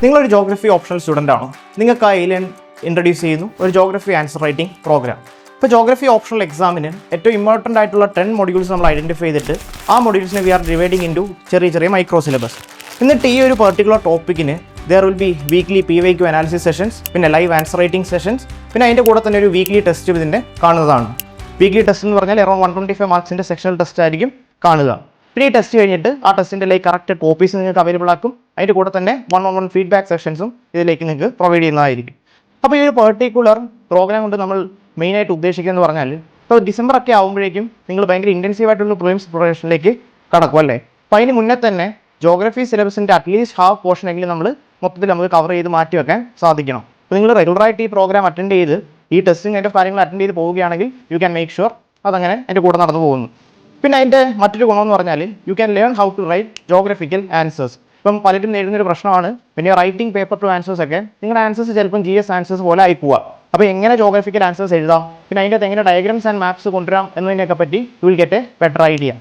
നിങ്ങളൊരു geography optional student ആണോ? നിങ്ങൾക്ക് ആ ഏലിയൻ ഇൻട്രൊഡ്യൂസ് ചെയ്യുന്നു ഒരു ജോഗ്രഫി ആൻസർ റൈറ്റിംഗ് പ്രോഗ്രാം. ഇപ്പോൾ ജോഗ്രഫി ഓപ്ഷണൽ എക്സാമിന് ഏറ്റവും ഇമ്പോർട്ടൻ്റ് ആയിട്ടുള്ള 10 മൊഡ്യൂൾസ് നമ്മൾ ഐഡൻറ്റിഫൈ ചെയ്തിട്ട് ആ മൊഡ്യൂൾസിനെ വി ആർ ഡിവൈഡിങ് ഇൻറ്റു ചെറിയ ചെറിയ മൈക്രോ സിലബസ്. എന്നിട്ട് ഈ ഒരു പെർട്ടിക്കുലർ ടോപ്പിക്കിന് there will be weekly PYQ analysis sessions, പിന്നെ ലൈവ് ആൻസർ റൈറ്റിംഗ് സെഷൻസ്, പിന്നെ അതിൻ്റെ കൂടെ തന്നെ ഒരു വീക്ക്ലി ടെസ്റ്റ് ഇതിൻ്റെ കാണുന്നതാണ്. വീക്ക്ലി ടെസ്റ്റ് എന്ന് പറഞ്ഞാൽ അറൗണ്ട് 125 മാർക്സിൻ്റെ സെക്ഷണൽ ടെസ്റ്റ് ആയിരിക്കും കാണുക. പിന്നെ ഈ ടെസ്റ്റ് കഴിഞ്ഞിട്ട് ആ ടെസ്റ്റിൻ്റെ കറക്റ്റ് കോപ്പീസ് നിങ്ങൾക്ക് അവൈലബിൾ ആക്കും. അതിൻ്റെ കൂടെ തന്നെ 1-on-1 ഫീഡ്ബാക്ക് സെഷൻസും ഇതിലേക്ക് നിങ്ങൾക്ക് പ്രൊവൈഡ് ചെയ്യുന്നതായിരിക്കും. അപ്പോൾ ഈ ഒരു പെർട്ടിക്കുലർ പ്രോഗ്രാം കൊണ്ട് നമ്മൾ മെയിനായിട്ട് ഉദ്ദേശിക്കുന്നത് പറഞ്ഞാൽ ഇപ്പോൾ ഡിസംബർ ഒക്കെ ആകുമ്പോഴേക്കും നിങ്ങൾ ഭയങ്കര ഇൻറ്റൻസീവായിട്ടുള്ള പ്രിലിംസ് പ്രിപ്പറേഷനിലേക്ക് കടക്കും അല്ലേ. അപ്പോൾ അതിന് മുന്നേ തന്നെ ജോഗ്രഫി സിലബസിൻ്റെ അറ്റ്ലീസ്റ്റ് ഹാഫ് പോർഷൻ എങ്കിലും നമ്മൾ മൊത്തത്തിൽ നമുക്ക് കവർ ചെയ്ത് മാറ്റി വെക്കാൻ സാധിക്കണം. അപ്പോൾ നിങ്ങൾ റെഗുലറായിട്ട് ഈ പ്രോഗ്രാം അറ്റൻഡ് ചെയ്ത് ഈ ടെസ്റ്റിംഗ് അതിൻ്റെ കാര്യങ്ങൾ അറ്റൻഡ് ചെയ്ത് പോവുകയാണെങ്കിൽ യു ക്യാൻ മേക്ക് ഷുവർ അതങ്ങനെ എൻ്റെ കൂടെ നടന്നു പോകുന്നു. പിന്നെ അതിൻ്റെ മറ്റൊരു ഗുണമെന്ന് പറഞ്ഞാൽ you can learn how to write geographical answers. ഇപ്പം പലരും നേരിടുന്നൊരു പ്രശ്നമാണ് പിന്നെ റൈറ്റിംഗ് പേപ്പർ ടു ആൻസേഴ്സ് ഒക്കെ നിങ്ങളുടെ ആൻസേഴ്സ് ചിലപ്പം GS ആൻസേഴ്സ് പോലെ ആയി പോവുക. അപ്പോൾ എങ്ങനെ ജോഗ്രഫിക്കൽ ആൻസേഴ്സ് എഴുതാം, പിന്നെ അതിൻ്റെ എങ്ങനെ ഡയഗ്രാംസ് ആൻഡ് മാപ്സ് കൊണ്ടുവരാം എന്നതിനെയൊക്കെ പറ്റി you will get a better idea.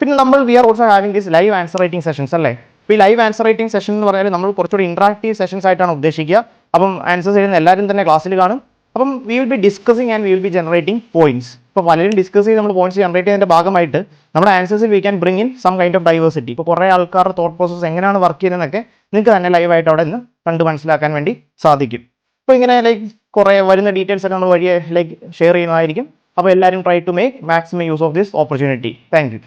പിന്നെ നമ്മൾ we are also having this live answer writing sessions അല്ലേ. ഇപ്പോൾ ഈ ലൈവ് ആൻസർ റൈറ്റിംഗ് സെഷൻ എന്ന് പറഞ്ഞാൽ നമ്മൾ കുറച്ചുകൂടി ഇൻട്രാക്റ്റീവ് സെഷൻസ് ആയിട്ടാണ് ഉദ്ദേശിക്കുക. അപ്പം ആൻസേഴ്സ് എഴുതുന്ന എല്ലാവരും തന്നെ ക്ലാസ്സിൽ കാണും. അപ്പം we will be discussing and we will be generating points. ഇപ്പോൾ പലരും ഡിസ്കസ് ചെയ്ത് നമ്മൾ പോയിന്റ്സ് ജനറേറ്റ് ചെയ്യുന്നതിൻ്റെ ഭാഗമായിട്ട് നമ്മുടെ ആൻസേഴ്സിൽ we can bring in some kind of diversity. ഇപ്പോൾ കുറേ ആൾക്കാരുടെ തോട്ട് പ്രോസസ് എങ്ങനെയാണ് വർക്ക് ചെയ്യുന്നതെന്നൊക്കെ നിങ്ങൾക്ക് തന്നെ ലൈവായിട്ട് അവിടെ നിന്ന് കണ്ട് മനസ്സിലാക്കാൻ വേണ്ടി സാധിക്കും. അപ്പോൾ ഇങ്ങനെ കുറേ വരുന്ന ഡീറ്റെയിൽസ് ഒക്കെ നമ്മൾ വഴിയെ ഷെയർ ചെയ്യുന്നതായിരിക്കും. അപ്പോൾ എല്ലാവരും try to make maximum use of this opportunity. Thank U.